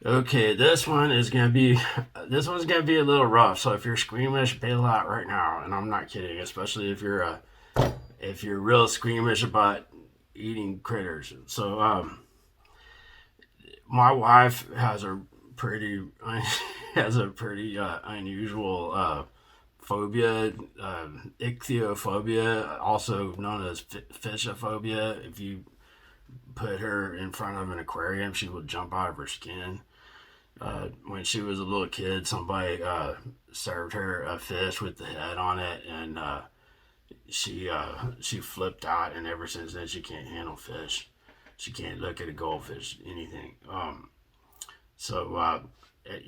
Okay, this one's gonna be a little rough. So if you're squeamish, bail out right now. And I'm not kidding, especially if you're real squeamish about eating critters. So my wife has a pretty has a pretty unusual phobia, ichthyophobia, also known as fishophobia. If you put her in front of an aquarium, she will jump out of her skin. When she was a little kid, somebody served her a fish with the head on it, and she flipped out, and ever since then she can't handle fish. She can't look at a goldfish, anything. So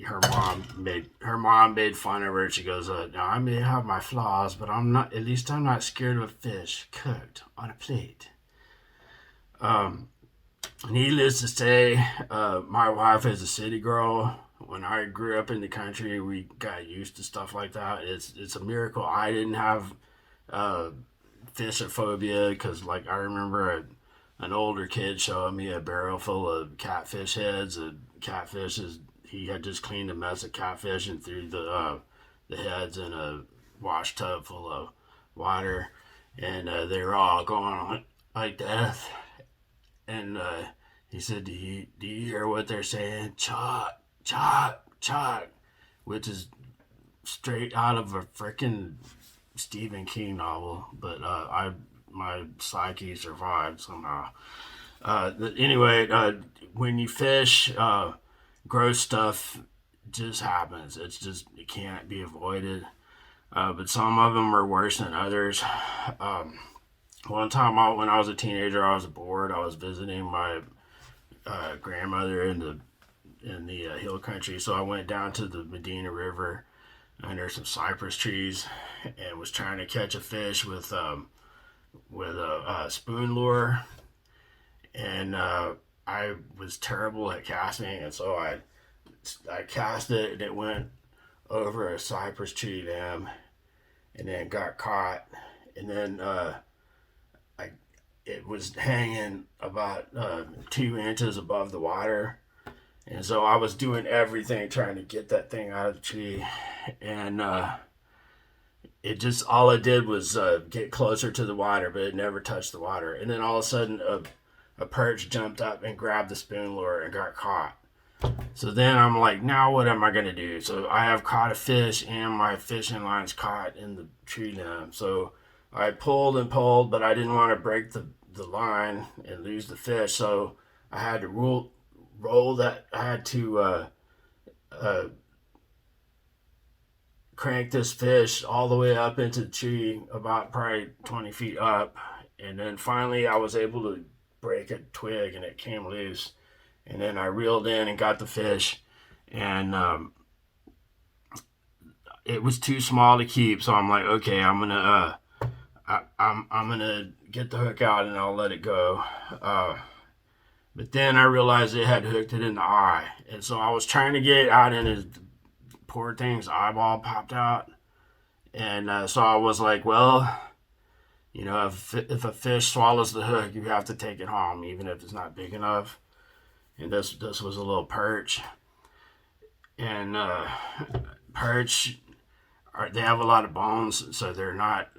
her mom made fun of her. She goes, "Now I may have my flaws, but I'm not. At least I'm not scared of a fish cooked on a plate." Um, Needless to say, my wife is a city girl. When I grew up in the country, we got used to stuff like that. It's a miracle I didn't have uh, fishophobia because, like, I remember an older kid showing me a barrel full of catfish heads. A catfish is he had just cleaned a mess of catfish and threw the heads in a wash tub full of water, and they were all going on like death. And he said, "Do you hear what they're saying? Chop, chop, chop," which is straight out of a freaking Stephen King novel. But I my psyche survived somehow. Anyway, when you fish, gross stuff just happens. It can't be avoided. But some of them are worse than others. Um, One time, when I was a teenager, I was bored. I was visiting my grandmother in the hill country, so I went down to the Medina River under some cypress trees and was trying to catch a fish with a spoon lure, and I was terrible at casting, and so I cast it, and it went over a cypress tree limb, and then got caught, and then I it was hanging about 2 inches above the water. And so I was doing everything trying to get that thing out of the tree. And it just, all it did was get closer to the water, but it never touched the water. And then all of a sudden, a perch jumped up and grabbed the spoon lure and got caught. So then I'm like, now what am I going to do? So I have caught a fish and my fishing line's caught in the tree limb. So I pulled and pulled, but I didn't want to break the line and lose the fish. So I had to roll that. I had to uh, crank this fish all the way up into the tree, about probably 20 feet up. And then finally, I was able to break a twig and it came loose. And then I reeled in and got the fish. And it was too small to keep. So I'm like, okay, I'm gonna get the hook out and I'll let it go. But then I realized it had hooked it in the eye, and so I was trying to get it out, and his poor thing's eyeball popped out. And so I was like, well, if a fish swallows the hook, you have to take it home, even if it's not big enough. And this was a little perch, and perch they have a lot of bones, so they're not.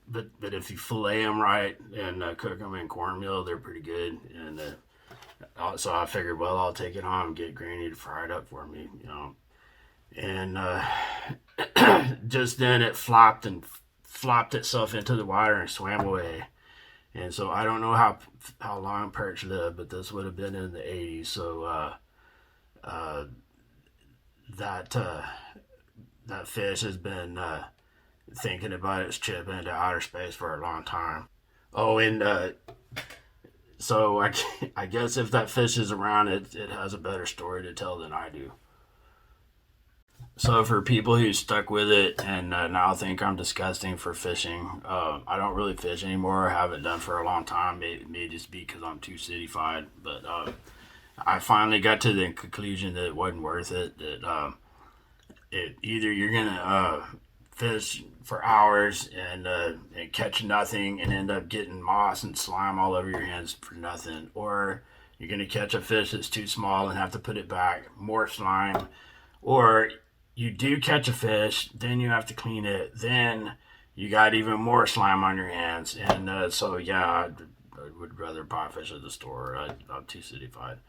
But if you fillet them right and cook them in cornmeal, they're pretty good. And so I figured, well, I'll take it home and get Granny to fry it up for me, And just then it flopped itself into the water and swam away. And so I don't know how long perch lived, but this would have been in the 80s. So uh, that that fish has been thinking about its trip into outer space for a long time. Oh, and so I guess if that fish is around, it has a better story to tell than I do. So for people who stuck with it and now think I'm disgusting for fishing, I don't really fish anymore. I haven't done for a long time. It may just be because I'm too cityfied. But I finally got to the conclusion that it wasn't worth it. That either you're gonna fish for hours and catch nothing and end up getting moss and slime all over your hands for nothing, or You're going to catch a fish that's too small and have to put it back, more slime. Or you do catch a fish, then you have to clean it, then you got even more slime on your hands. And so, yeah, I would rather buy fish at the store. I'm too cityfied.